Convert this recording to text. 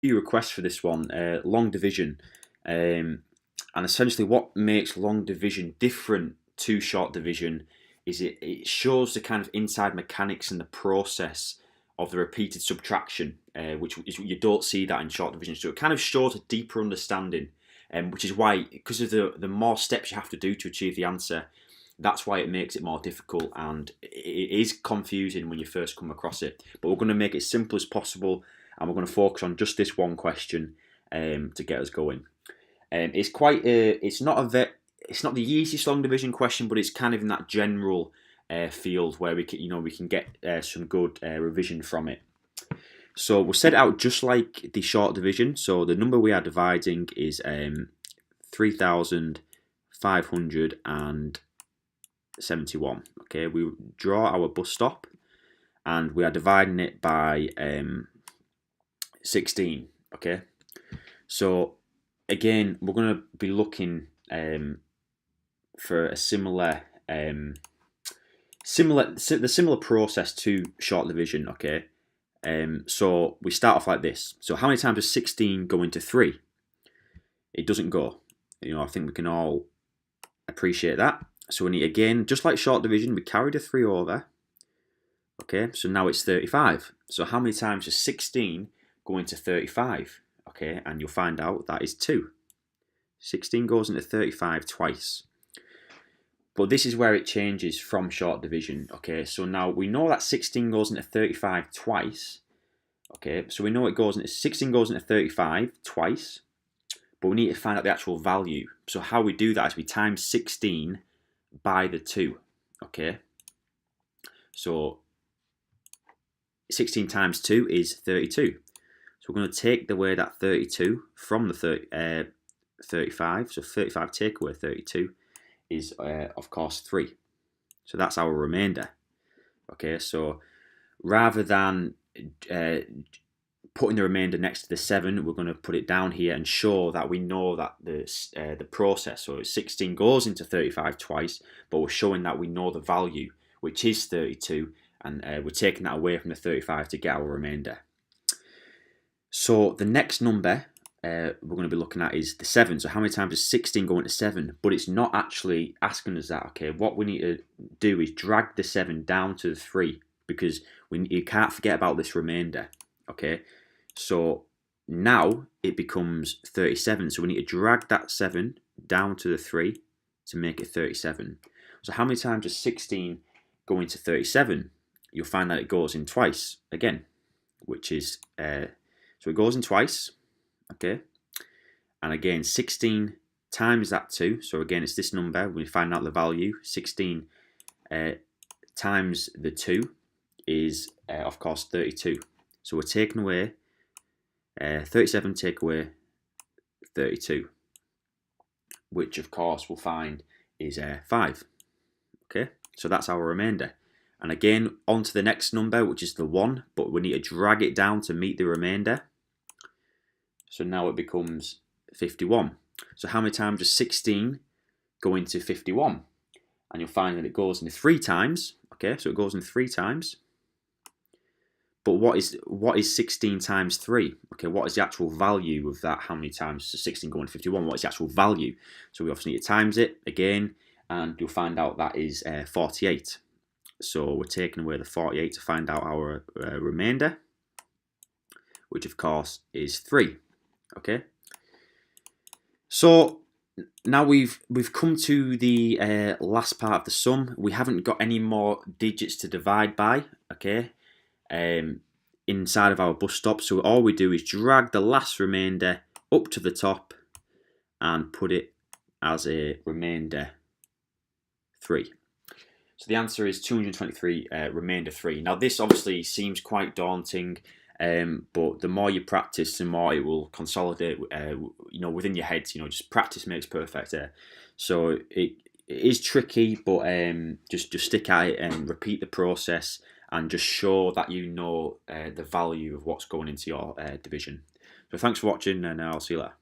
few requests for this one, long division. And essentially what makes long division different to short division is it shows the kind of inside mechanics and the process of the repeated subtraction, which is you don't see that in short division. So it kind of shows a deeper understanding, which is why, because of the more steps you have to do to achieve the answer, that's why it makes it more difficult and it is confusing when you first come across it. But we're going to make it as simple as possible and we're going to focus on just this one question to get us going. It's not the easiest long division question, but it's kind of in that general field where we can get some good revision from it. So we'll set it out just like the short division. So the number we are dividing is 3,571. Okay, we draw our bus stop, and we are dividing it by 16. Okay, so again, we're going to be looking for a similar process to short division. Okay, so we start off like this. So how many times does 16 go into 3? It doesn't go. I think we can all appreciate that. So we need, again, just like short division, we carried a 3 over. Okay, so now it's 35. So how many times does 16 go into 35? Okay, and you'll find out that is 2. 16 goes into 35 twice. But this is where it changes from short division. Okay, so now we know that 16 goes into 35 twice. Okay, so we know 16 goes into 35 twice, but we need to find out the actual value. So how we do that is we times 16 by the 2. Okay, so 16 times 2 is 32. So we're going to take away that 32 from the 35. So 35 take away 32 is, of course, 3. So that's our remainder. Okay, so rather than putting the remainder next to the 7, we're going to put it down here and show that we know that the process. So 16 goes into 35 twice, but we're showing that we know the value, which is 32, and we're taking that away from the 35 to get our remainder. So the next number we're going to be looking at is the 7. So how many times does 16 go into 7? But it's not actually asking us that. Okay, what we need to do is drag the 7 down to the 3, because you can't forget about this remainder. Okay, so now it becomes 37. So we need to drag that 7 down to the 3 to make it 37. So how many times does 16 go into 37? You'll find that it goes in twice again, which is so it goes in twice. Okay, and again 16 times that 2. So again, it's this number. We find out the value. 16 times the 2 is of course 32. So we're taking away 37, take away 32, which of course we'll find is 5. Okay, so that's our remainder. And again, on to the next number, which is the 1, but we need to drag it down to meet the remainder. So now it becomes 51. So how many times does 16 go into 51? And you'll find that it goes into 3 times. Okay, so it goes in 3 times. But what is 16 times 3? Okay, what is the actual value of that? How many times does 16 go into 51? What is the actual value? So we obviously need to times it again, and you'll find out that is 48. So we're taking away the 48 to find out our remainder, which of course is 3. Okay. So now we've come to the last part of the sum. We haven't got any more digits to divide by. Okay. Inside of our bus stop. So all we do is drag the last remainder up to the top and put it as a remainder 3. So the answer is 223 remainder 3. Now this obviously seems quite daunting, but the more you practice, the more it will consolidate, within your head. Just practice makes perfect. So it is tricky, but just stick at it and repeat the process, and just show that you know the value of what's going into your division. So thanks for watching, and I'll see you later.